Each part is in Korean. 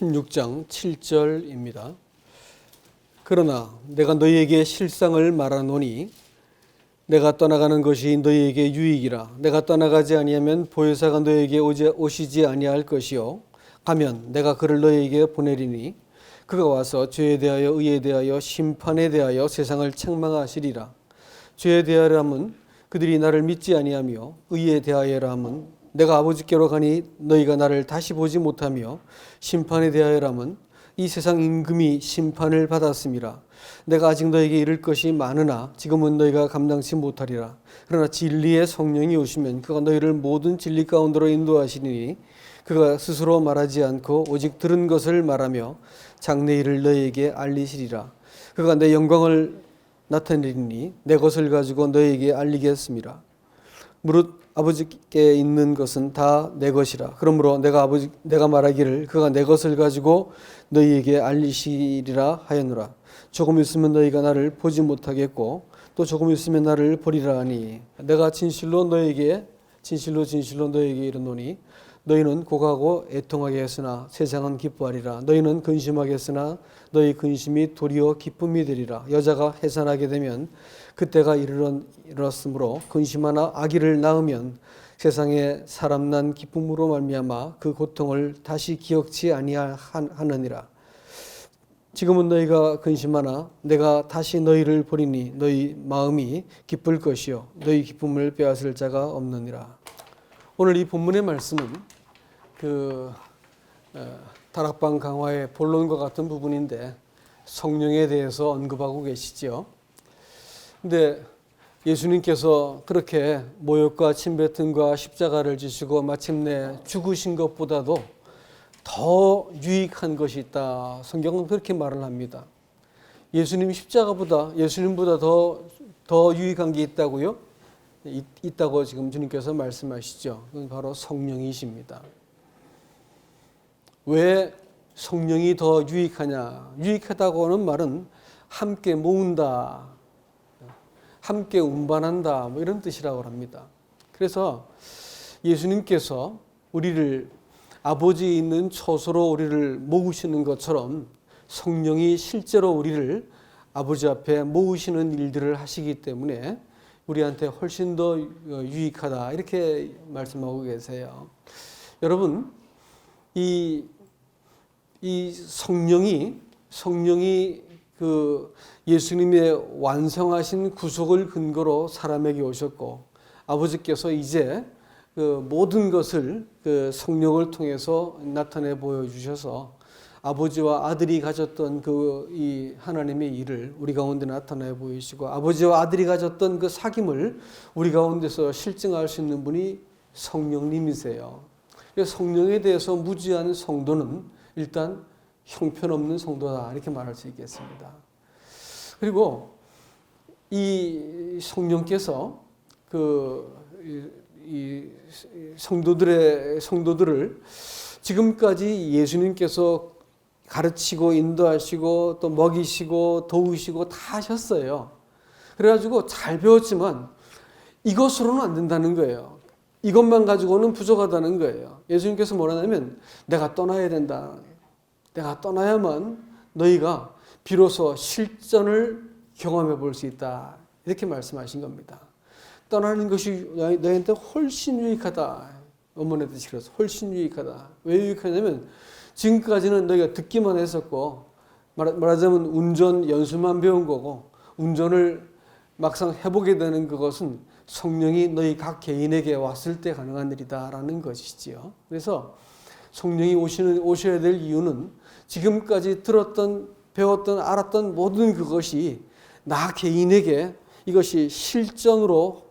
16장 7절입니다. 그러나 내가 너희에게 실상을 말하노니 내가 떠나가는 것이 너희에게 유익이라. 내가 떠나가지 아니하면 보혜사가 너희에게 오시지 아니할 것이요 가면 내가 그를 너희에게 보내리니 그가 와서 죄에 대하여 의에 대하여 심판에 대하여 세상을 책망하시리라. 죄에 대하여 함은 그들이 나를 믿지 아니하며 의에 대하여라 함은 내가 아버지께로 가니 너희가 나를 다시 보지 못하며 심판에 대하여라 함은 이 세상 임금이 심판을 받았음이라. 내가 아직 너에게 이를 것이 많으나 지금은 너희가 감당치 못하리라. 그러나 진리의 성령이 오시면 그가 너희를 모든 진리 가운데로 인도하시니 그가 스스로 말하지 않고 오직 들은 것을 말하며 장래 일을 너희에게 알리시리라. 그가 내 영광을 나타내리니 내 것을 가지고 너희에게 알리겠습니다. 무릇 아버지께 있는 것은 다 내 것이라. 그러므로 내가 말하기를 그가 내 것을 가지고 너희에게 알리시리라 하였노라. 조금 있으면 너희가 나를 보지 못하겠고 또 조금 있으면 나를 보리라 하니 내가 진실로 너희에게 이르노니 너희는 고가고 애통하게 했으나 세상은 기뻐하리라. 너희는 근심하겠으나 너희 근심이 도리어 기쁨이 되리라. 여자가 해산하게 되면 그때가 이르렀으므로 근심하나 아기를 낳으면 세상에 사람 난 기쁨으로 말미암아 그 고통을 다시 기억지 아니하느니라. 지금은 너희가 근심하나 내가 다시 너희를 보리니 너희 마음이 기쁠 것이요 너희 기쁨을 빼앗을 자가 없느니라. 오늘 이 본문의 말씀은 다락방 강화의 본론과 같은 부분인데 성령에 대해서 언급하고 계시죠. 근데 예수님께서 그렇게 모욕과 침뱉음과 십자가를 지시고 마침내 죽으신 것보다도 더 유익한 것이 있다. 성경은 그렇게 말을 합니다. 예수님보다 더 유익한 게 있다고요? 있다고 지금 주님께서 말씀하시죠. 그건 바로 성령이십니다. 왜 성령이 더 유익하냐? 유익하다고 하는 말은 함께 모은다, 함께 운반한다, 뭐 이런 뜻이라고 합니다. 그래서 예수님께서 우리를 아버지 있는 처소로 우리를 모으시는 것처럼 성령이 실제로 우리를 아버지 앞에 모으시는 일들을 하시기 때문에 우리한테 훨씬 더 유익하다 이렇게 말씀하고 계세요. 여러분, 이 성령이 그 예수님의 완성하신 구속을 근거로 사람에게 오셨고 아버지께서 이제 그 모든 것을 그 성령을 통해서 나타내 보여주셔서 아버지와 아들이 가졌던 이 하나님의 일을 우리 가운데 나타내 보이시고 아버지와 아들이 가졌던 그 사귐을 우리 가운데서 실증할 수 있는 분이 성령님이세요. 그래서 성령에 대해서 무지한 성도는 일단 형편없는 성도다 이렇게 말할 수 있겠습니다. 그리고 이 성령께서 이 성도들을 지금까지 예수님께서 가르치고 인도하시고 또 먹이시고 도우시고 다 하셨어요. 그래가지고 잘 배웠지만 이것으로는 안 된다는 거예요. 이것만 가지고는 부족하다는 거예요. 예수님께서 뭐라냐면 내가 떠나야 된다. 내가 떠나야만 너희가 비로소 실전을 경험해 볼 수 있다. 이렇게 말씀하신 겁니다. 떠나는 것이 너희한테 훨씬 유익하다. 원문의 뜻이 그래서 훨씬 유익하다. 왜 유익하냐면 지금까지는 너희가 듣기만 했었고 말하자면 운전 연수만 배운 거고 운전을 막상 해보게 되는 그것은 성령이 너희 각 개인에게 왔을 때 가능한 일이다라는 것이지요. 그래서 성령이 오셔야 될 이유는 지금까지 들었던 배웠던 알았던 모든 그것이 나 개인에게 이것이 실전으로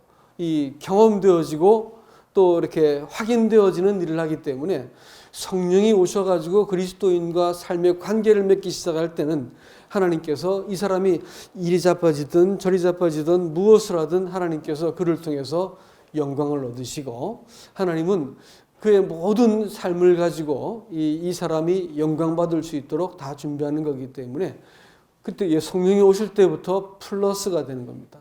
경험되어지고 또 이렇게 확인되어지는 일을 하기 때문에 성령이 오셔가지고 그리스도인과 삶의 관계를 맺기 시작할 때는 하나님께서 이 사람이 이리 자빠지든 저리 자빠지든 무엇을 하든 하나님께서 그를 통해서 영광을 얻으시고 하나님은 그의 모든 삶을 가지고 이 사람이 영광받을 수 있도록 다 준비하는 거기 때문에 그때 성령이 오실 때부터 플러스가 되는 겁니다.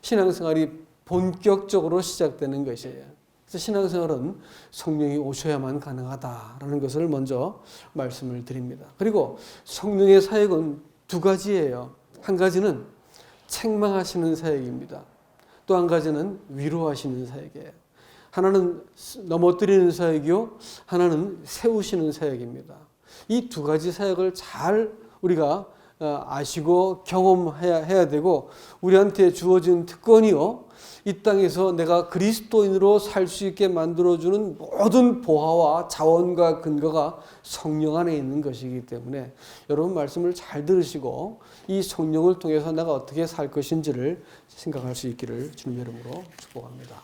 신앙생활이 본격적으로 시작되는 것이에요. 그래서 신앙생활은 성령이 오셔야만 가능하다라는 것을 먼저 말씀을 드립니다. 그리고 성령의 사역은 두 가지예요. 한 가지는 책망하시는 사역입니다. 또 한 가지는 위로하시는 사역이에요. 하나는 넘어뜨리는 사역이요, 하나는 세우시는 사역입니다. 이 두 가지 사역을 잘 우리가 아시고 경험해야 되고, 우리한테 주어진 특권이요, 이 땅에서 내가 그리스도인으로 살 수 있게 만들어주는 모든 보화와 자원과 근거가 성령 안에 있는 것이기 때문에 여러분 말씀을 잘 들으시고 이 성령을 통해서 내가 어떻게 살 것인지를 생각할 수 있기를 주님 이름으로 축복합니다.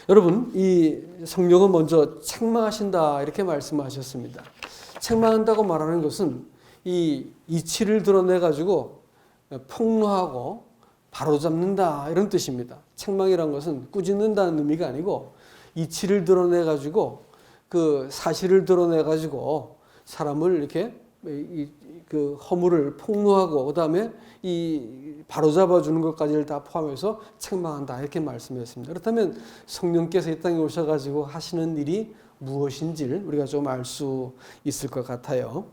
여러분, 이 성령은 먼저 책망하신다 이렇게 말씀하셨습니다. 책망한다고 말하는 것은 이 이치를 드러내 가지고 폭로하고 바로잡는다 이런 뜻입니다. 책망이란 것은 꾸짖는다는 의미가 아니고 이치를 드러내 가지고 그 사실을 드러내 가지고 사람을 이렇게 그 허물을 폭로하고 그다음에 이 바로잡아 주는 것까지를 다 포함해서 책망한다 이렇게 말씀했습니다. 그렇다면 성령께서 이 땅에 오셔 가지고 하시는 일이 무엇인지를 우리가 좀 알 수 있을 것 같아요.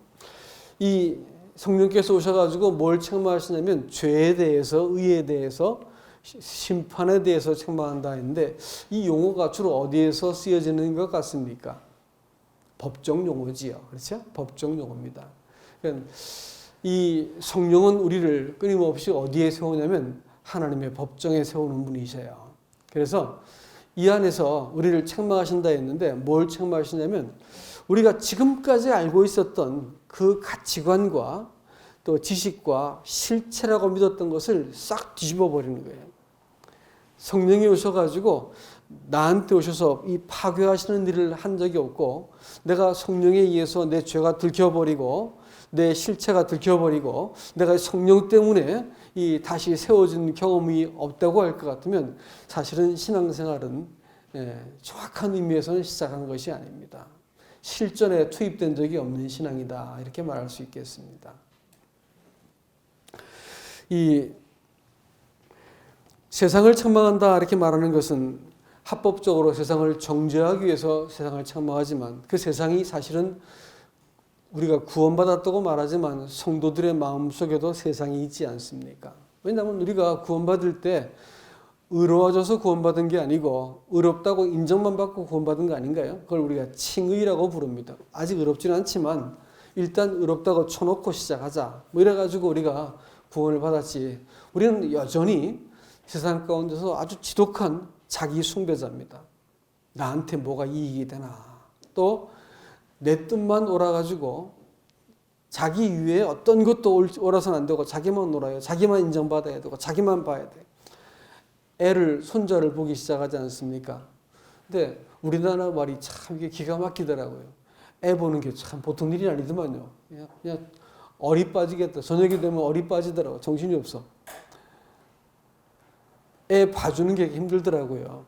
이 성령께서 오셔가지고 뭘 책망하시냐면 죄에 대해서, 의에 대해서, 심판에 대해서 책망한다 했는데 이 용어가 주로 어디에서 쓰여지는 것 같습니까? 법정 용어지요. 그렇죠? 법정 용어입니다. 그러니까 이 성령은 우리를 끊임없이 어디에 세우냐면 하나님의 법정에 세우는 분이세요. 그래서 이 안에서 우리를 책망하신다 했는데 뭘 책망하시냐면 우리가 지금까지 알고 있었던 그 가치관과 또 지식과 실체라고 믿었던 것을 싹 뒤집어 버리는 거예요. 성령이 오셔가지고 나한테 오셔서 이 파괴하시는 일을 한 적이 없고 내가 성령에 의해서 내 죄가 들켜버리고 내 실체가 들켜버리고 내가 성령 때문에 이 다시 세워진 경험이 없다고 할 것 같으면 사실은 신앙생활은 정확한 의미에서는 시작한 것이 아닙니다. 실전에 투입된 적이 없는 신앙이다 이렇게 말할 수 있겠습니다. 이 세상을 책망한다 이렇게 말하는 것은 합법적으로 세상을 정죄하기 위해서 세상을 책망하지만 그 세상이 사실은 우리가 구원받았다고 말하지만 성도들의 마음속에도 세상이 있지 않습니까? 왜냐하면 우리가 구원받을 때 의로워져서 구원받은 게 아니고 의롭다고 인정만 받고 구원받은 거 아닌가요? 그걸 우리가 칭의라고 부릅니다. 아직 의롭지는 않지만 일단 의롭다고 쳐놓고 시작하자. 뭐 이래가지고 우리가 구원을 받았지. 우리는 여전히 세상 가운데서 아주 지독한 자기 숭배자입니다. 나한테 뭐가 이익이 되나. 또 내 뜻만 옳아가지고 자기 위에 어떤 것도 옳아서는 안 되고 자기만 옳아요. 자기만 인정받아야 되고 자기만 봐야 돼. 손자를 보기 시작하지 않습니까? 근데 우리나라 말이 참 이게 기가 막히더라고요. 애 보는 게 참 보통 일이 아니더만요. 그냥 어리 빠지겠다. 저녁이 되면 어리 빠지더라고. 정신이 없어. 애 봐주는 게 힘들더라고요.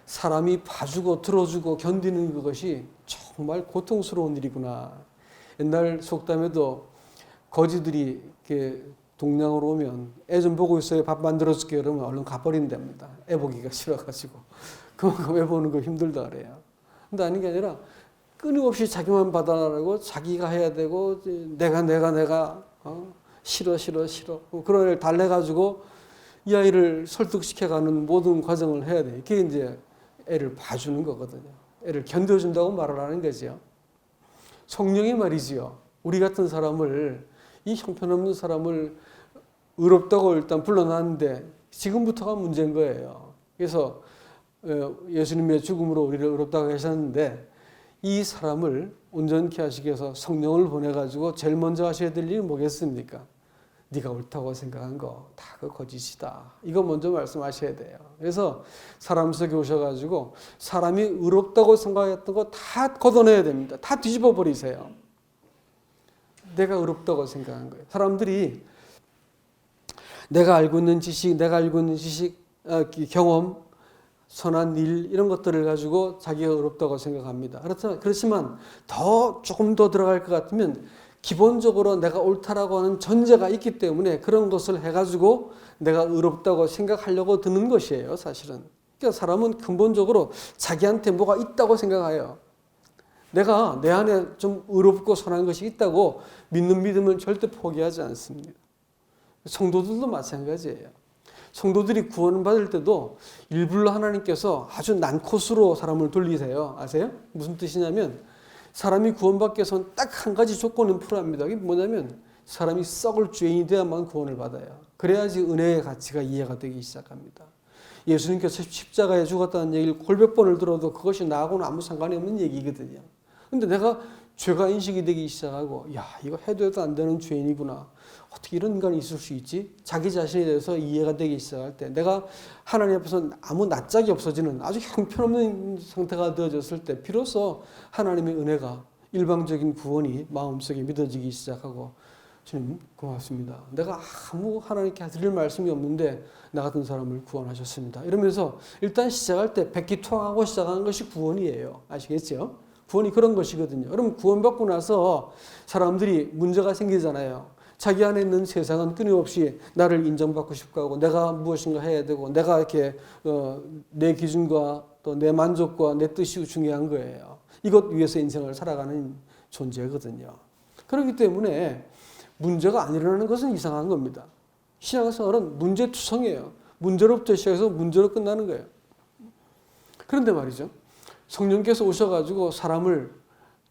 사람이 봐주고 들어주고 견디는 그것이 정말 고통스러운 일이구나. 옛날 속담에도 거지들이 이렇게 동냥으로 오면 애 좀 보고 있어요. 밥 만들어줄게요. 그러면 얼른 가버린답니다. 애 보기가 싫어가지고. 그만큼 애 보는 거 힘들다 그래요. 근데 아닌 게 아니라 끊임없이 자기만 받아라고 자기가 해야 되고 내가 싫어 그런 애를 달래가지고 이 아이를 설득시켜가는 모든 과정을 해야 돼. 이게 이제 애를 봐주는 거거든요. 애를 견뎌준다고 말을 하는 거죠. 성령이 말이지요. 우리 같은 사람을 이 형편없는 사람을 의롭다고 일단 불러놨는데 지금부터가 문제인 거예요. 그래서 예수님의 죽음으로 우리를 의롭다고 하셨는데 이 사람을 온전케 하시기 위해서 성령을 보내가지고 제일 먼저 하셔야 될 일이 뭐겠습니까? 네가 옳다고 생각한 거 다 그 거짓이다. 이거 먼저 말씀하셔야 돼요. 그래서 사람 속에 오셔가지고 사람이 의롭다고 생각했던 거 다 걷어내야 됩니다. 다 뒤집어 버리세요. 내가 의롭다고 생각한 거예요. 사람들이 내가 알고 있는 지식, 경험, 선한 일 이런 것들을 가지고 자기가 의롭다고 생각합니다. 그렇지만 조금 더 들어갈 것 같으면 기본적으로 내가 옳다라고 하는 전제가 있기 때문에 그런 것을 해가지고 내가 의롭다고 생각하려고 드는 것이에요, 사실은. 그러니까 사람은 근본적으로 자기한테 뭐가 있다고 생각해요. 내가 내 안에 좀 의롭고 선한 것이 있다고 믿는 믿음은 절대 포기하지 않습니다. 성도들도 마찬가지예요. 성도들이 구원받을 때도 일부러 하나님께서 아주 난코스로 사람을 돌리세요. 아세요? 무슨 뜻이냐면 사람이 구원받기 위해서는 딱 한 가지 조건은 풀어합니다. 그게 뭐냐면 사람이 썩을 죄인이 돼야만 구원을 받아요. 그래야지 은혜의 가치가 이해가 되기 시작합니다. 예수님께서 십자가에 죽었다는 얘기를 골몇 번을 들어도 그것이 나하고는 아무 상관이 없는 얘기거든요. 근데 내가 죄가 인식이 되기 시작하고 야 이거 해도 안 되는 죄인이구나. 어떻게 이런 인간이 있을 수 있지? 자기 자신에 대해서 이해가 되기 시작할 때 내가 하나님 앞에서 아무 낯짝이 없어지는 아주 형편없는 상태가 되어졌을 때 비로소 하나님의 은혜가 일방적인 구원이 마음속에 믿어지기 시작하고 주님 고맙습니다. 내가 아무 하나님께 드릴 말씀이 없는데 나 같은 사람을 구원하셨습니다. 이러면서 일단 시작할 때 백기통하고 시작하는 것이 구원이에요. 아시겠죠? 구원이 그런 것이거든요. 그럼 구원받고 나서 사람들이 문제가 생기잖아요. 자기 안에 있는 세상은 끊임없이 나를 인정받고 싶고 하고 내가 무엇인가 해야 되고 내가 이렇게 내 기준과 또 내 만족과 내 뜻이 중요한 거예요. 이것 위해서 인생을 살아가는 존재거든요. 그렇기 때문에 문제가 안 일어나는 것은 이상한 겁니다. 신앙생활은 문제투성이에요. 문제로부터 시작해서 문제로 끝나는 거예요. 그런데 말이죠. 성령께서 오셔가지고 사람을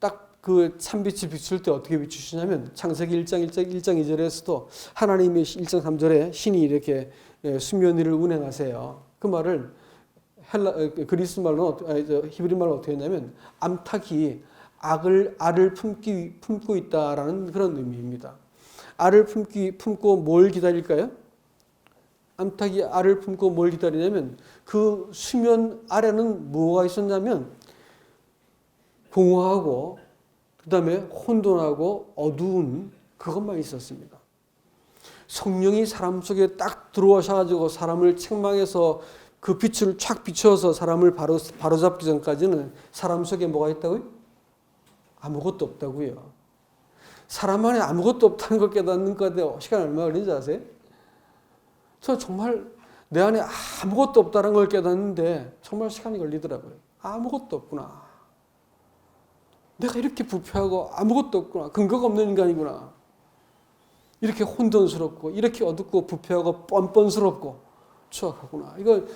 딱 그 참빛이 비출 때 어떻게 비추시냐면 창세기 1장 2절에서도 하나님이 1장 3절에 신이 이렇게 수면 위를 운행하세요. 그 말을 그리스 말로 히브리 말로 어떻게 했냐면 암탉이 알을 품고 있다라는 그런 의미입니다. 알을 품고 뭘 기다릴까요? 암탉이 알을 품고 뭘 기다리냐면 그 수면 아래는 뭐가 있었냐면 공허하고 그 다음에 혼돈하고 어두운 그것만 있었습니다. 성령이 사람 속에 딱 들어오셔가지고 사람을 책망해서 그 빛을 촥 비춰서 사람을 바로잡기 전까지는 사람 속에 뭐가 있다고요? 아무것도 없다고요. 사람 안에 아무것도 없다는 걸 깨닫는 건데 시간 얼마 걸리는지 아세요? 저 정말 내 안에 아무것도 없다는 걸 깨닫는데 정말 시간이 걸리더라고요. 아무것도 없구나. 내가 이렇게 부패하고 아무것도 없구나. 근거가 없는 인간이구나. 이렇게 혼돈스럽고 이렇게 어둡고 부패하고 뻔뻔스럽고 추악하구나. 이걸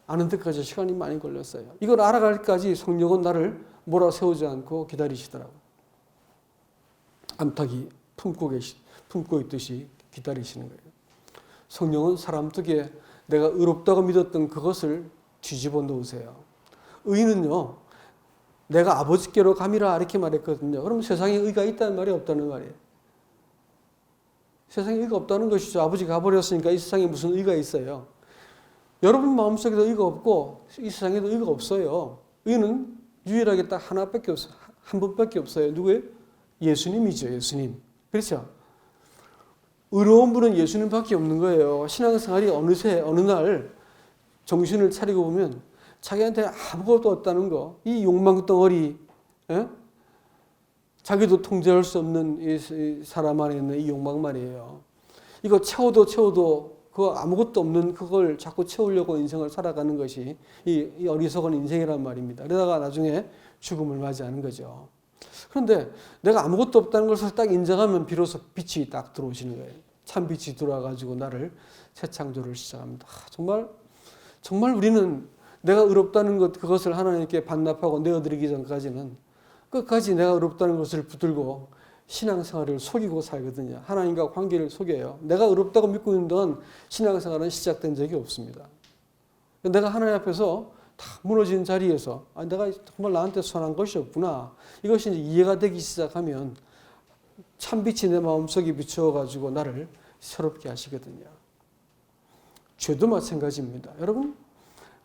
아는 데까지 시간이 많이 걸렸어요. 이걸 알아갈까지 성령은 나를 몰아세우지 않고 기다리시더라고요. 암탉이 품고 있듯이 기다리시는 거예요. 성령은 사람 속에 내가 의롭다고 믿었던 그것을 뒤집어 놓으세요. 의는요. 내가 아버지께로 감이라 이렇게 말했거든요. 그럼 세상에 의가 있다는 말이 없다는 말이에요. 세상에 의가 없다는 것이죠. 아버지가 가버렸으니까 이 세상에 무슨 의가 있어요. 여러분 마음속에도 의가 없고 이 세상에도 의가 없어요. 의는 유일하게 딱 하나밖에 없어요. 한 분밖에 없어요. 누구예요? 예수님이죠. 예수님. 그렇죠? 의로운 분은 예수님밖에 없는 거예요. 신앙생활이 어느새 어느 날 정신을 차리고 보면 자기한테 아무것도 없다는 거, 이 욕망 덩어리, 자기도 통제할 수 없는 이 사람 안에 있는 이 욕망 말이에요. 이거 채워도 그거 아무것도 없는 그걸 자꾸 채우려고 인생을 살아가는 것이 이 어리석은 인생이란 말입니다. 그러다가 나중에 죽음을 맞이하는 거죠. 그런데 내가 아무것도 없다는 것을 딱 인정하면 비로소 빛이 딱 들어오시는 거예요. 참 빛이 들어와가지고 나를 새 창조를 시작합니다. 정말 우리는 내가 의롭다는 것 그것을 하나님께 반납하고 내어드리기 전까지는 끝까지 내가 의롭다는 것을 붙들고 신앙생활을 속이고 살거든요. 하나님과 관계를 속여요. 내가 의롭다고 믿고 있는 동안 신앙생활은 시작된 적이 없습니다. 내가 하나님 앞에서 다 무너진 자리에서 내가 정말 나한테 선한 것이 없구나. 이것이 이제 이해가 되기 시작하면 참빛이 내 마음속에 비추어가지고 나를 새롭게 하시거든요. 죄도 마찬가지입니다. 여러분,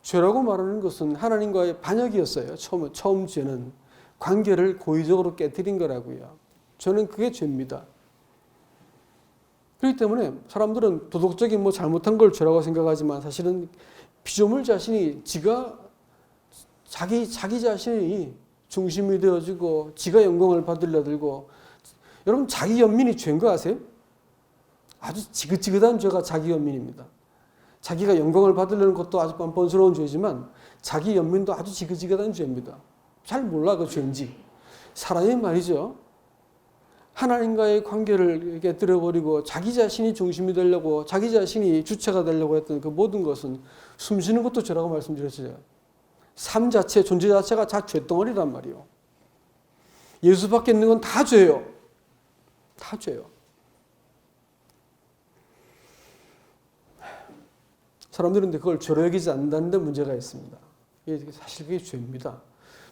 죄라고 말하는 것은 하나님과의 반역이었어요. 처음 죄는 관계를 고의적으로 깨뜨린 거라고요. 저는 그게 죄입니다. 그렇기 때문에 사람들은 도덕적인 뭐 잘못한 걸 죄라고 생각하지만 사실은 피조물 자신이 자기 자신이 중심이 되어지고 지가 영광을 받으려 들고 여러분 자기 연민이 죄인 거 아세요? 아주 지긋지긋한 죄가 자기 연민입니다. 자기가 영광을 받으려는 것도 아주 뻔뻔스러운 죄지만 자기 연민도 아주 지긋지긋한 죄입니다. 잘 몰라 그 죄인지. 사람이 말이죠. 하나님과의 관계를 깨뜨려버리고 자기 자신이 중심이 되려고 자기 자신이 주체가 되려고 했던 그 모든 것은 숨쉬는 것도 죄라고 말씀드렸어요. 삶 자체, 존재 자체가 다 죄덩어리란 말이에요. 예수 밖에 있는 건 다 죄예요. 다 죄예요. 사람들은 그걸 죄로 여기지 않는다는 데 문제가 있습니다. 사실 그게 죄입니다.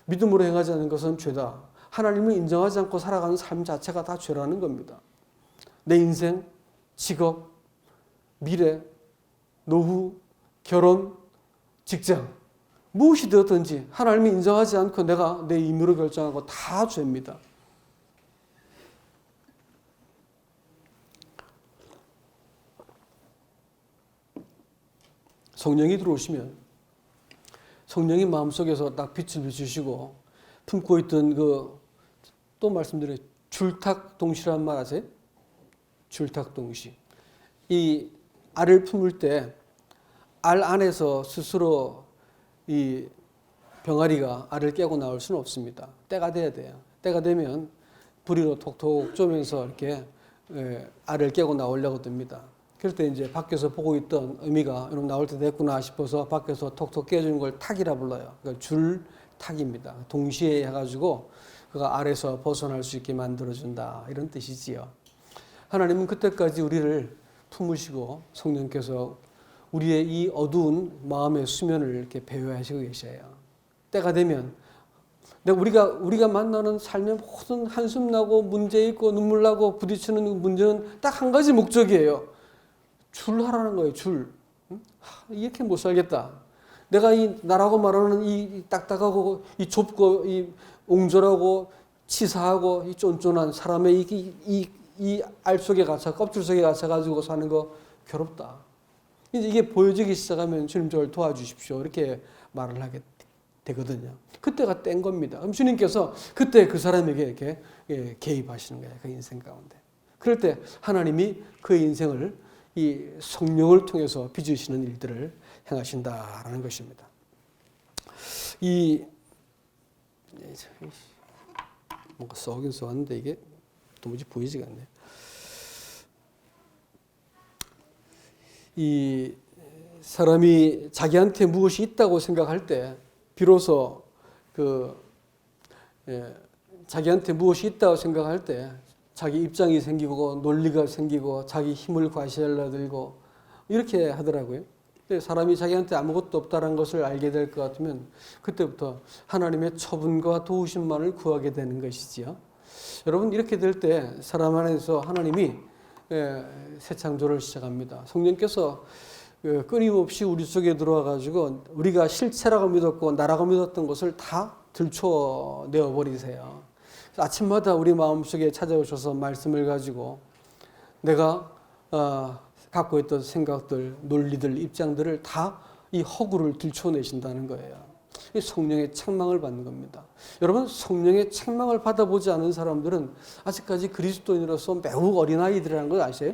믿음으로 행하지 않는 것은 죄다. 하나님을 인정하지 않고 살아가는 삶 자체가 다 죄라는 겁니다. 내 인생, 직업, 미래, 노후, 결혼, 직장 무엇이 되었든지 하나님을 인정하지 않고 내가 내 임무로 결정하고 다 죄입니다. 성령이 들어오시면 성령이 마음속에서 딱 빛을 비추시고 품고 있던 또 말씀드려요. 줄탁동시란 말 아세요? 줄탁동시. 이 알을 품을 때 알 안에서 스스로 이 병아리가 알을 깨고 나올 수는 없습니다. 때가 돼야 돼요. 때가 되면 부리로 톡톡 쪼면서 이렇게 알을 깨고 나오려고 듭니다. 그럴 때 이제 밖에서 보고 있던 어미가 여러분 나올 때 됐구나 싶어서 밖에서 톡톡 깨주는 걸 탁이라 불러요. 그러니까 줄탁입니다. 동시에 해가지고 그가 알에서 벗어날 수 있게 만들어준다 이런 뜻이지요. 하나님은 그때까지 우리를 품으시고 성령께서 우리의 이 어두운 마음의 수면을 이렇게 배회하시고 계셔요. 때가 되면 우리가 만나는 삶의 모든 한숨 나고 문제 있고 눈물 나고 부딪히는 문제는 딱 한 가지 목적이에요. 줄하라는 거예요. 줄. 이렇게 못 살겠다. 내가 나라고 말하는 이 딱딱하고 이 좁고 이 옹졸하고 치사하고 이 쫀쫀한 사람의 이 알 속에 갇혀 껍질 속에 갇혀 가지고 사는 거 괴롭다. 이게 보여지기 시작하면 주님 저를 도와주십시오. 이렇게 말을 하게 되거든요. 그때가 땐 겁니다. 그럼 주님께서 그때 그 사람에게 이렇게 개입하시는 거예요. 그 인생 가운데. 그럴 때 하나님이 그의 인생을 이 성령을 통해서 빚으시는 일들을 행하신다라는 것입니다. 뭔가 썩긴 썩었는데 이게 도무지 보이지가 않네. 이 사람이 자기한테 무엇이 있다고 생각할 때 비로소 자기한테 무엇이 있다고 생각할 때 자기 입장이 생기고 논리가 생기고 자기 힘을 과시하려 들고 이렇게 하더라고요. 사람이 자기한테 아무것도 없다는 것을 알게 될 것 같으면 그때부터 하나님의 처분과 도우심만을 구하게 되는 것이지요. 여러분 이렇게 될 때 사람 안에서 하나님이 새 창조를 시작합니다. 성령께서 끊임없이 우리 속에 들어와 가지고 우리가 실체라고 믿었고 나라고 믿었던 것을 다 들춰내어 버리세요. 아침마다 우리 마음속에 찾아오셔서 말씀을 가지고 내가 갖고 있던 생각들, 논리들, 입장들을 다 이 허구를 들춰내신다는 거예요. 성령의 책망을 받는 겁니다. 여러분 성령의 책망을 받아보지 않은 사람들은 아직까지 그리스도인으로서 매우 어린아이들이라는 걸 아세요?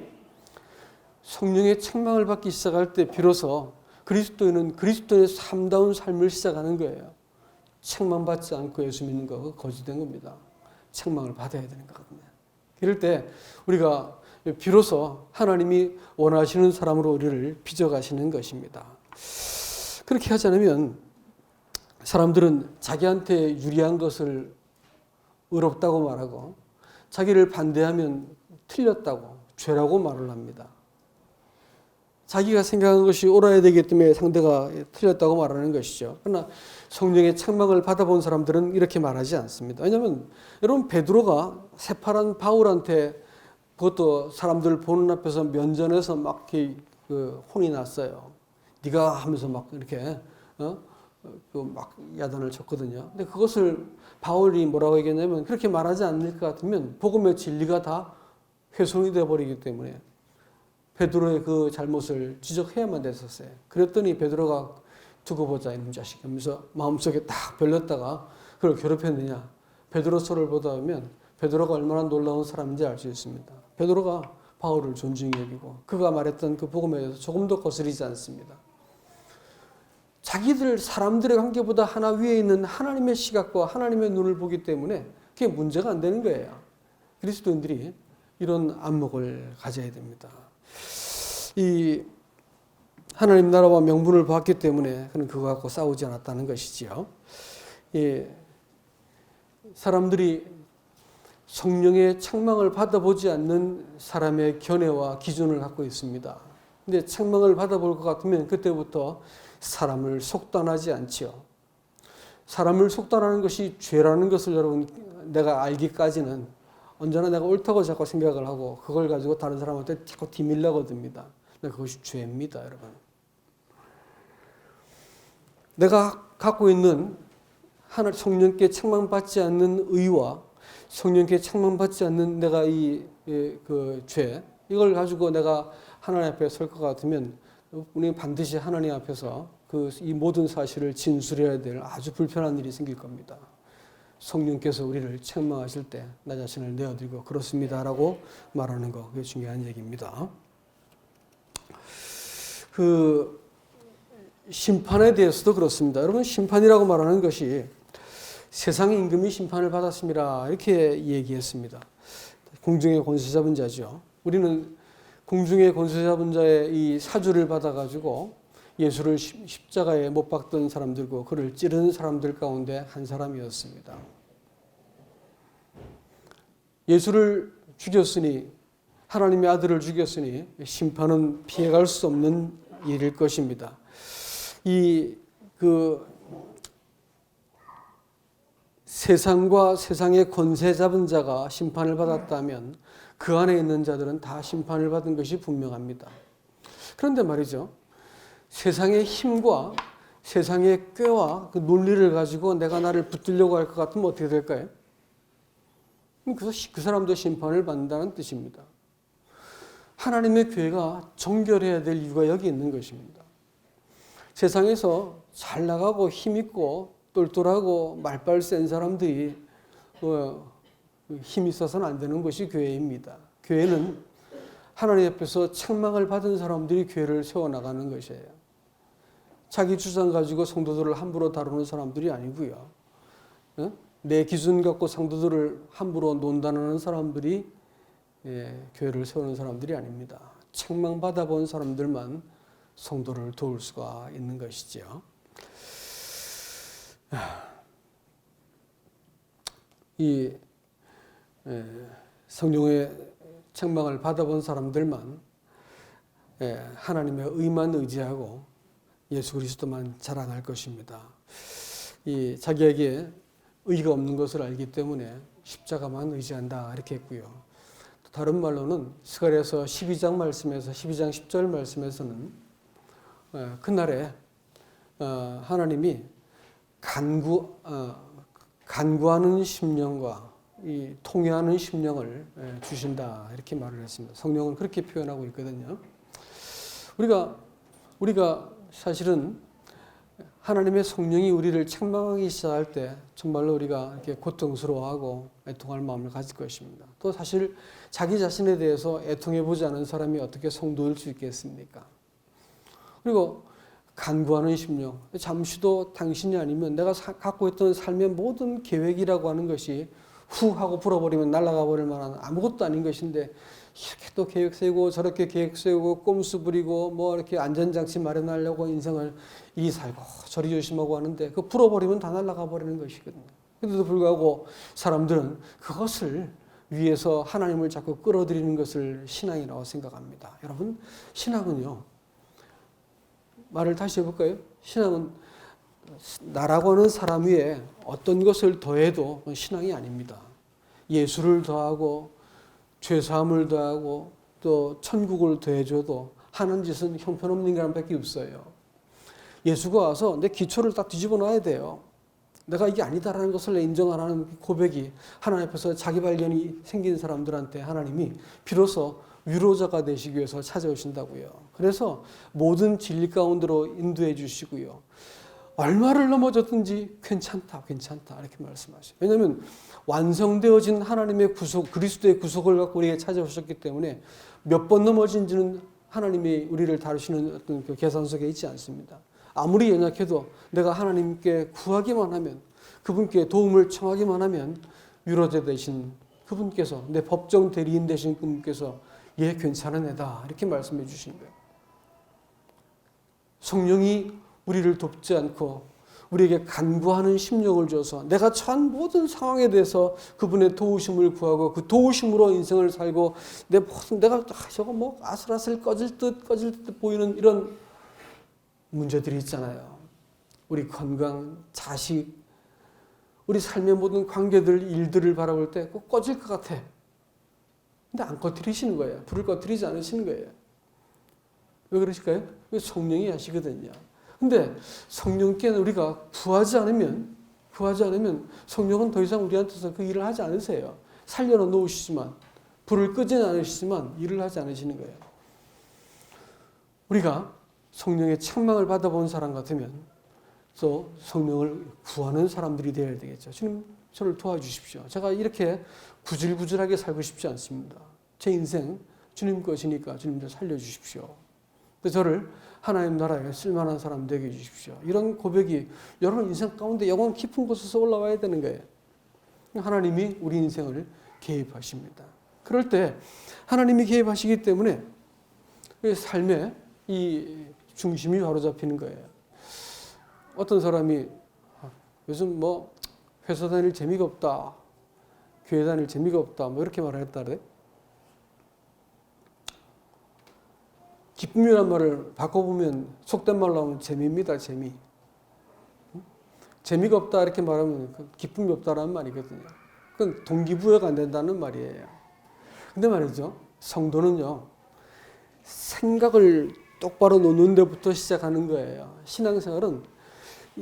성령의 책망을 받기 시작할 때 비로소 그리스도인은 그리스도의 삶다운 삶을 시작하는 거예요. 책망받지 않고 예수 믿는 거 거짓된 겁니다. 책망을 받아야 되는 거거든요. 이럴 때 우리가 비로소 하나님이 원하시는 사람으로 우리를 빚어가시는 것입니다. 그렇게 하지 않으면 사람들은 자기한테 유리한 것을 의롭다고 말하고 자기를 반대하면 틀렸다고 죄라고 말을 합니다. 자기가 생각한 것이 옳아야 되기 때문에 상대가 틀렸다고 말하는 것이죠. 그러나 성령의 책망을 받아본 사람들은 이렇게 말하지 않습니다. 왜냐하면 여러분 베드로가 새파란 바울한테 그것도 사람들 보는 앞에서 면전에서 막 혼이 났어요. 네가 하면서 막 이렇게 막 야단을 쳤거든요. 근데 그것을 바울이 뭐라고 얘기했냐면 그렇게 말하지 않을 것 같으면 복음의 진리가 다 훼손이 되어버리기 때문에 베드로의 그 잘못을 지적해야만 됐었어요. 그랬더니 베드로가 두고 보자 이놈 자식 하면서 마음속에 딱 별렸다가 그걸 괴롭혔느냐. 베드로서를 보다 보면 베드로가 얼마나 놀라운 사람인지 알 수 있습니다. 베드로가 바울을 존중히 여기고 그가 말했던 그 복음에 대해서 조금도 거스르지 않습니다. 자기들 사람들의 관계보다 하나 위에 있는 하나님의 시각과 하나님의 눈을 보기 때문에 그게 문제가 안 되는 거예요. 그리스도인들이 이런 안목을 가져야 됩니다. 이 하나님 나라와 명분을 봤기 때문에 그는 그거 갖고 싸우지 않았다는 것이지요. 사람들이 성령의 책망을 받아보지 않는 사람의 견해와 기준을 갖고 있습니다. 근데 책망을 받아볼 것 같으면 그때부터 사람을 속단하지 않지요. 사람을 속단하는 것이 죄라는 것을 여러분 내가 알기까지는 언제나 내가 옳다고 자꾸 생각을 하고 그걸 가지고 다른 사람한테 자꾸 뒤밀려고 듭니다. 그것이 죄입니다, 여러분. 내가 갖고 있는 성령께 책망받지 않는 의와 성령께 책망받지 않는 내가 그 죄, 이걸 가지고 내가 하나님 앞에 설 것 같으면 우리는 반드시 하나님 앞에서 이 모든 사실을 진술해야 될 아주 불편한 일이 생길 겁니다. 성령께서 우리를 책망하실 때 나 자신을 내어드리고 그렇습니다라고 말하는 거, 그게 중요한 얘기입니다. 그 심판에 대해서도 그렇습니다. 여러분, 심판이라고 말하는 것이 세상의 임금이 심판을 받았습니다, 이렇게 얘기했습니다. 공중의 권세 잡은 자죠. 우리는 공중의 권세 잡은 자의 이 사주를 받아가지고 예수를 십자가에 못 박던 사람들고 그를 찌르는 사람들 가운데 한 사람이었습니다. 예수를 죽였으니, 하나님의 아들을 죽였으니 심판은 피해갈 수 없는 일일 것입니다. 세상과 세상의 권세 잡은 자가 심판을 받았다면 그 안에 있는 자들은 다 심판을 받은 것이 분명합니다. 그런데 말이죠, 세상의 힘과 세상의 꾀와 그 논리를 가지고 내가 나를 붙들려고 할 것 같으면 어떻게 될까요? 그래서 그 사람도 심판을 받는다는 뜻입니다. 하나님의 교회가 정결해야 될 이유가 여기 있는 것입니다. 세상에서 잘 나가고 힘있고 똘똘하고 말빨 센 사람들이 힘이 있어서는 안 되는 것이 교회입니다. 교회는 하나님 앞에서 책망을 받은 사람들이 교회를 세워나가는 것이에요. 자기 주장 가지고 성도들을 함부로 다루는 사람들이 아니고요. 내 기준 갖고 성도들을 함부로 논단하는 사람들이 교회를 세우는 사람들이 아닙니다. 책망받아 본 사람들만 성도를 도울 수가 있는 것이죠. 이 성령의 책망을 받아본 사람들만 하나님의 의만 의지하고 예수 그리스도만 자랑할 것입니다. 이 자기에게 의가 없는 것을 알기 때문에 십자가만 의지한다, 이렇게 했고요. 또 다른 말로는 스가랴서 12장 말씀에서 12장 10절 말씀에서는 그날에 하나님이 간구하는 심령과 이 통회하는 심령을 주신다, 이렇게 말을 했습니다. 성령은 그렇게 표현하고 있거든요. 우리가 사실은 하나님의 성령이 우리를 책망하기 시작할 때 정말로 우리가 이렇게 고통스러워하고 애통할 마음을 가질 것입니다. 또 사실 자기 자신에 대해서 애통해보지 않은 사람이 어떻게 성도일 수 있겠습니까? 그리고 간구하는 심령, 잠시도 당신이 아니면 내가 갖고 있던 삶의 모든 계획이라고 하는 것이 후 하고 불어버리면 날아가 버릴 만한 아무것도 아닌 것인데 이렇게 또 계획 세우고 저렇게 계획 세우고 꼼수 부리고 뭐 이렇게 안전장치 마련하려고 인생을 이리 살고 저리 조심하고 하는데 그 불어버리면 다 날아가 버리는 것이거든요. 그런데도 불구하고 사람들은 그것을 위해서 하나님을 자꾸 끌어들이는 것을 신앙이라고 생각합니다. 여러분, 신앙은요, 말을 다시 해볼까요? 신앙은 나라고 하는 사람 위에 어떤 것을 더해도 신앙이 아닙니다. 예수를 더하고 죄사함을 더하고 또 천국을 더해줘도 하는 짓은 형편없는 인간밖에 없어요. 예수가 와서 내 기초를 딱 뒤집어 놔야 돼요. 내가 이게 아니다라는 것을 인정하는 고백이 하나님 앞에서 자기 발견이 생긴 사람들한테 하나님이 비로소 위로자가 되시기 위해서 찾아오신다고요. 그래서 모든 진리 가운데로 인도해 주시고요. 얼마를 넘어졌든지 괜찮다, 괜찮다 이렇게 말씀하셔요. 왜냐하면 완성되어진 하나님의 구속, 그리스도의 구속을 갖고 우리에게 찾아오셨기 때문에 몇 번 넘어진지는 하나님이 우리를 다루시는 어떤 그 계산 속에 있지 않습니다. 아무리 연약해도 내가 하나님께 구하기만 하면, 그분께 도움을 청하기만 하면 유로제 되신 그분께서, 내 법정 대리인 되신 그분께서 얘 괜찮은 애다 이렇게 말씀해 주신 거예요. 성령이 우리를 돕지 않고 우리에게 간구하는 심령을 줘서 내가 처한 모든 상황에 대해서 그분의 도우심을 구하고 그 도우심으로 인생을 살고 내가 저거 뭐 아슬아슬 꺼질 듯 보이는 이런 문제들이 있잖아요. 우리 건강, 자식, 우리 삶의 모든 관계들, 일들을 바라볼 때 꼭 꺼질 것 같아. 근데 안 꺼뜨리시는 거예요. 불을 꺼뜨리지 않으시는 거예요. 왜 그러실까요? 성령이 하시거든요. 근데 성령께는 우리가 구하지 않으면 성령은 더 이상 우리한테서 그 일을 하지 않으세요. 살려는 놓으시지만, 불을 끄지는 않으시지만 일을 하지 않으시는 거예요. 우리가 성령의 책망을 받아본 사람 같으면 또 성령을 구하는 사람들이 되어야 되겠죠. 주님, 저를 도와주십시오. 제가 이렇게 구질구질하게 살고 싶지 않습니다. 제 인생 주님 것이니까 주님 좀 살려주십시오. 저를 하나님 나라에 쓸만한 사람 되게 해주십시오. 이런 고백이 여러분 인생 가운데 영원 깊은 곳에서 올라와야 되는 거예요. 하나님이 우리 인생을 개입하십니다. 그럴 때 하나님이 개입하시기 때문에 삶의 이 중심이 바로 잡히는 거예요. 어떤 사람이 요즘 뭐 회사 다닐 재미가 없다, 교회 다닐 재미가 없다, 뭐 이렇게 말했다 그래. 기쁨이란 말을 바꿔보면 속된 말로 하면 재미입니다. 재미. 재미가 없다 이렇게 말하면 기쁨이 없다라는 말이거든요. 그건 동기부여가 안 된다는 말이에요. 근데 말이죠, 성도는요, 생각을 똑바로 놓는 데부터 시작하는 거예요. 신앙생활은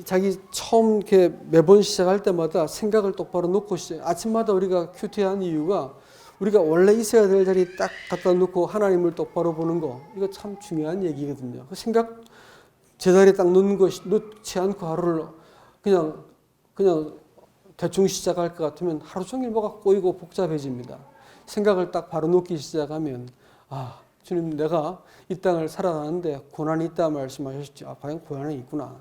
자기 처음 이렇게 매번 시작할 때마다 생각을 똑바로 놓고 아침마다 우리가 큐티한 이유가 우리가 원래 있어야 될 자리에 딱 갖다 놓고 하나님을 똑바로 보는 거, 이거 참 중요한 얘기거든요. 그 생각 제자리에 딱 놓는 거 놓지 않고 하루를 그냥 대충 시작할 것 같으면 하루 종일 뭐가 꼬이고 복잡해집니다. 생각을 딱 바로 놓기 시작하면, 아, 주님, 내가 이 땅을 살아가는데 고난이 있다 말씀하셨지. 아, 과연 고난이 있구나.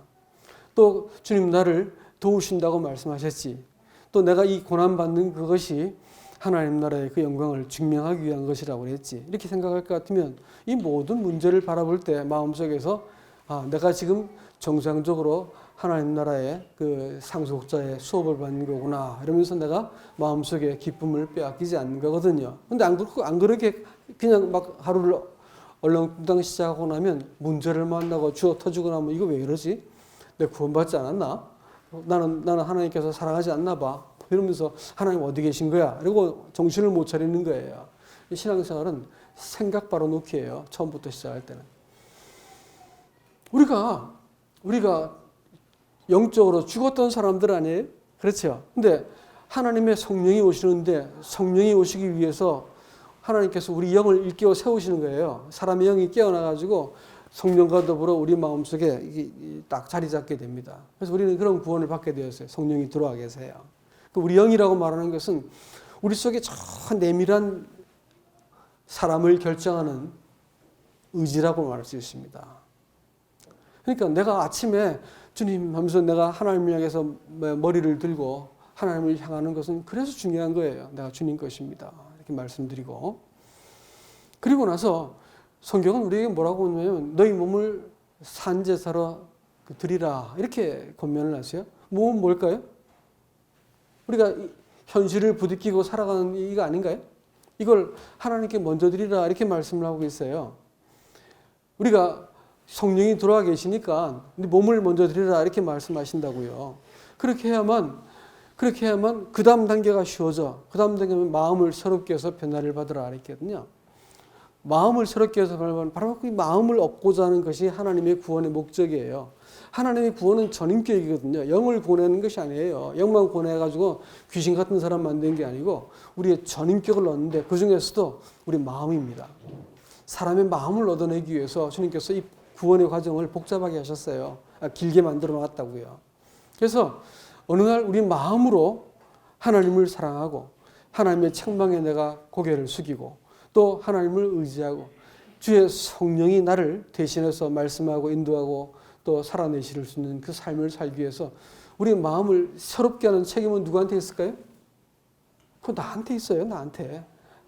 또 주님, 나를 도우신다고 말씀하셨지. 또 내가 이 고난 받는 그것이 하나님 나라의 그 영광을 증명하기 위한 것이라고 했지. 이렇게 생각할 것 같으면 이 모든 문제를 바라볼 때 마음속에서, 아, 내가 지금 정상적으로 하나님 나라의 그 상속자의 수업을 받는 거구나 이러면서 내가 마음속에 기쁨을 빼앗기지 않는 거거든요. 근데 안 그렇게 그냥 막 하루를 얼렁뚱땅 시작하고 나면 문제를 만나고 주워 터지고 나면 이거 왜 이러지? 내가 구원받지 않았나? 나는 하나님께서 사랑하지 않나 봐. 이러면서 하나님 어디 계신 거야? 그리고 정신을 못 차리는 거예요. 신앙생활은 생각 바로 놓기예요. 처음부터 시작할 때는. 우리가 영적으로 죽었던 사람들 아니에요? 그렇죠? 근데 하나님의 성령이 오시는데 성령이 오시기 위해서 하나님께서 우리 영을 일깨워 세우시는 거예요. 사람의 영이 깨어나가지고 성령과 더불어 우리 마음속에 딱 자리 잡게 됩니다. 그래서 우리는 그런 구원을 받게 되었어요. 성령이 들어와 계세요. 우리 영이라고 말하는 것은 우리 속에 저 내밀한 사람을 결정하는 의지라고 말할 수 있습니다. 그러니까 내가 아침에 주님 하면서 내가 하나님을 향해서 머리를 들고 하나님을 향하는 것은 그래서 중요한 거예요. 내가 주님 것입니다. 이렇게 말씀드리고, 그리고 나서 성경은 우리에게 뭐라고 하냐면 너희 몸을 산제사로 드리라 이렇게 권면을 하세요. 몸은 뭘까요? 우리가 현실을 부딪히고 살아가는 이거 아닌가요? 이걸 하나님께 먼저 드리라 이렇게 말씀을 하고 있어요. 우리가 성령이 들어와 계시니까 몸을 먼저 드리라 이렇게 말씀하신다고요. 그렇게 해야만 그 다음 단계가 쉬워져. 그 다음 단계는 마음을 새롭게 해서 변화를 받으라 이랬거든요. 마음을 새롭게 해서 바로 그 마음을 얻고자 하는 것이 하나님의 구원의 목적이에요. 하나님의 구원은 전인격이거든요. 영을 구원하는 것이 아니에요. 영만 구원해가지고 귀신 같은 사람 만드는 게 아니고 우리의 전인격을 얻는데 그 중에서도 우리 마음입니다. 사람의 마음을 얻어내기 위해서 주님께서 이 구원의 과정을 복잡하게 하셨어요. 길게 만들어 놨다고요. 그래서 어느 날 우리 마음으로 하나님을 사랑하고 하나님의 책망에 내가 고개를 숙이고 또 하나님을 의지하고 주의 성령이 나를 대신해서 말씀하고 인도하고 또 살아내실 수 있는 그 삶을 살기 위해서 우리 마음을 새롭게 하는 책임은 누구한테 있을까요? 그거 나한테 있어요. 나한테.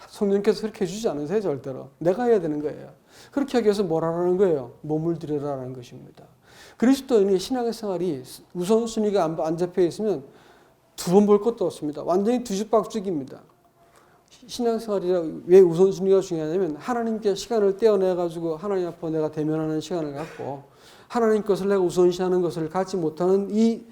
성령께서 그렇게 해주지 않으세요. 절대로. 내가 해야 되는 거예요. 그렇게 하기 위해서 뭘 하라는 거예요? 몸을 들여라라는 것입니다. 그리스도인이 신앙생활이 우선순위가 안 잡혀 있으면 두 번 볼 것도 없습니다. 완전히 뒤죽박죽입니다. 신앙생활이라 왜 우선순위가 중요하냐면 하나님께 시간을 떼어내가지고 하나님 앞에 내가 대면하는 시간을 갖고 하나님 것을 내가 우선시하는 것을 갖지 못하는 이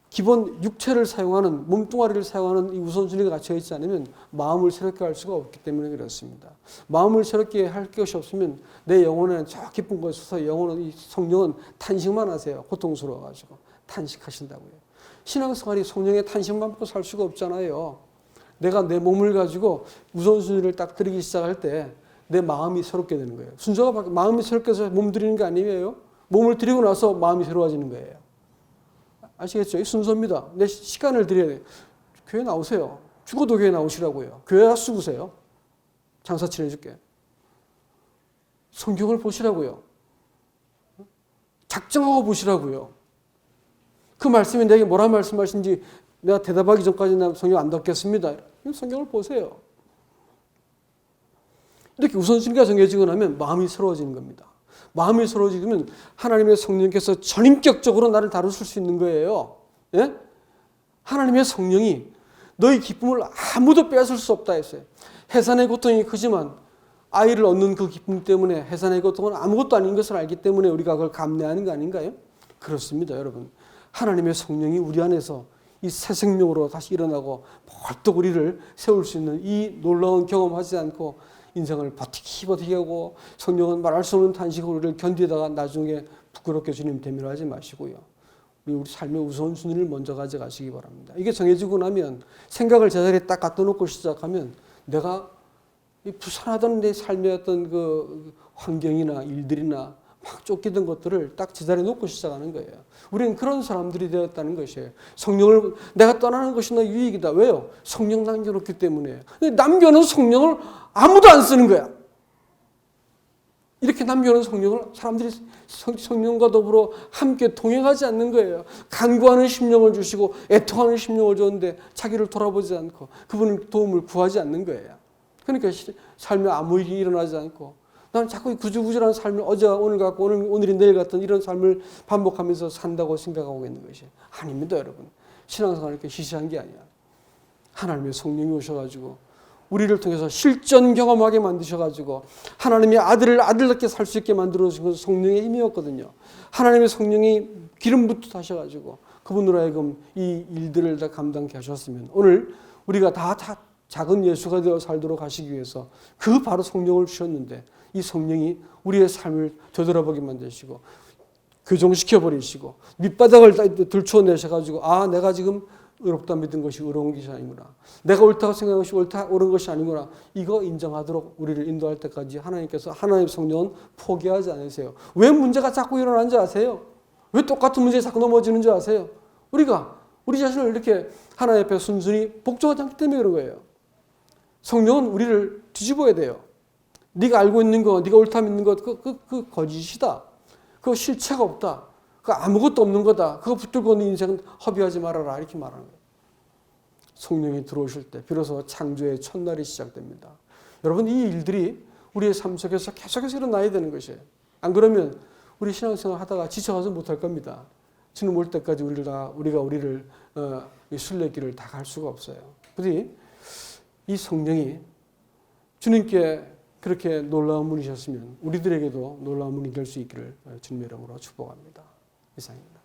기본 육체를 사용하는 몸뚱아리를 사용하는 이 우선순위가 갖춰 있지 않으면 마음을 새롭게 할 수가 없기 때문에 그렇습니다. 마음을 새롭게 할 것이 없으면 내 영혼에는 저 깊은 곳에 있어서 영혼은 이 성령은 탄식만 하세요. 고통스러워가지고 탄식하신다고요. 신앙생활이 성령의 탄식만 받고 살 수가 없잖아요. 내가 내 몸을 가지고 우선순위를 딱 드리기 시작할 때 내 마음이 새롭게 되는 거예요. 순서가 마음이 새롭게 해서 몸 드리는 게 아니에요. 몸을 드리고 나서 마음이 새로워지는 거예요. 아시겠죠? 이 순서입니다. 내 시간을 드려야 돼요. 교회 나오세요. 죽어도 교회 나오시라고요. 교회 쓰고세요. 장사 치러줄게. 성경을 보시라고요. 작정하고 보시라고요. 그 말씀이 내게 뭐라 말씀하신지 내가 대답하기 전까지 성경 안 닫겠습니다. 성경을 보세요. 이렇게 우선순위가 정해지고 나면 마음이 새로워지는 겁니다. 마음이 새로워지면 하나님의 성령께서 전인격적으로 나를 다루실 수 있는 거예요. 예? 하나님의 성령이 너희 기쁨을 아무도 빼앗을 수 없다 했어요. 해산의 고통이 크지만 아이를 얻는 그 기쁨 때문에 해산의 고통은 아무것도 아닌 것을 알기 때문에 우리가 그걸 감내하는 거 아닌가요? 그렇습니다, 여러분. 하나님의 성령이 우리 안에서 이 새 생명으로 다시 일어나고 벌떡 우리를 세울 수 있는 이 놀라운 경험하지 않고 인생을 버티기 하고 성령은 말할 수 없는 탄식으로 우리를 견디다가 나중에 부끄럽게 주님 대면하지 마시고요. 우리 삶의 우선순위를 먼저 가져가시기 바랍니다. 이게 정해지고 나면 생각을 제자리에 딱 갖다 놓고 시작하면 내가 부산하던 내 삶의 어떤 그 환경이나 일들이나 막 쫓기던 것들을 딱 제자리에 놓고 시작하는 거예요. 우리는 그런 사람들이 되었다는 것이에요. 성령을 내가 떠나는 것이 너 유익이다. 왜요? 성령 남겨놓기 때문에. 남겨놓은 성령을 아무도 안 쓰는 거야. 이렇게 남겨놓은 성령을 사람들이 성령과 더불어 함께 동행하지 않는 거예요. 간구하는 심령을 주시고 애통하는 심령을 줬는데 자기를 돌아보지 않고 그분의 도움을 구하지 않는 거예요. 그러니까 삶에 아무 일이 일어나지 않고 나는 자꾸 구질구질한 삶을 어제와 오늘 같고 오늘이 내일 같은 이런 삶을 반복하면서 산다고 생각하고 있는 것이 아닙니다, 여러분. 신앙생활은 이렇게 시시한 게 아니야. 하나님의 성령이 오셔가지고 우리를 통해서 실전 경험하게 만드셔가지고 하나님의 아들을 아들답게 살 수 있게 만들어주신 것은 성령의 힘이었거든요. 하나님의 성령이 기름 붓듯 하셔가지고 그분으로 하여금 이 일들을 다 감당케 하셨으면 오늘 우리가 다 작은 예수가 되어 살도록 하시기 위해서 그 바로 성령을 주셨는데 이 성령이 우리의 삶을 되돌아보게 만드시고 교정시켜버리시고 밑바닥을 들추어내셔가지고 아 내가 지금 의롭다 믿은 것이 의로운 것이 아니구나. 내가 옳다고 생각한 것이 옳은 것이 아니구나. 이거 인정하도록 우리를 인도할 때까지 하나님께서 하나님의 성령은 포기하지 않으세요. 왜 문제가 자꾸 일어나는지 아세요? 왜 똑같은 문제에 자꾸 넘어지는지 아세요? 우리가 우리 자신을 이렇게 하나님 앞에 순순히 복종하지 않기 때문에 그런 거예요. 성령은 우리를 뒤집어야 돼요. 네가 알고 있는 거, 네가 옳다 믿는 것, 그 거짓이다. 그거 실체가 없다. 그 아무것도 없는 거다. 그거 붙들고 네 인생은 허비하지 말아라. 이렇게 말하는 거예요. 성령이 들어오실 때 비로소 창조의 첫날이 시작됩니다. 여러분 이 일들이 우리의 삶 속에서 계속해서 일어나야 되는 것이에요. 안 그러면 우리 신앙생활 하다가 지쳐가서 못할 겁니다. 주님 올 때까지 우리가 우리를 이 순례길을 다 갈 수가 없어요. 그런데 이 성령이 주님께 그렇게 놀라운 분이셨으면 우리들에게도 놀라운 분이 될 수 있기를 주님의 이름으로 축복합니다. 이상입니다.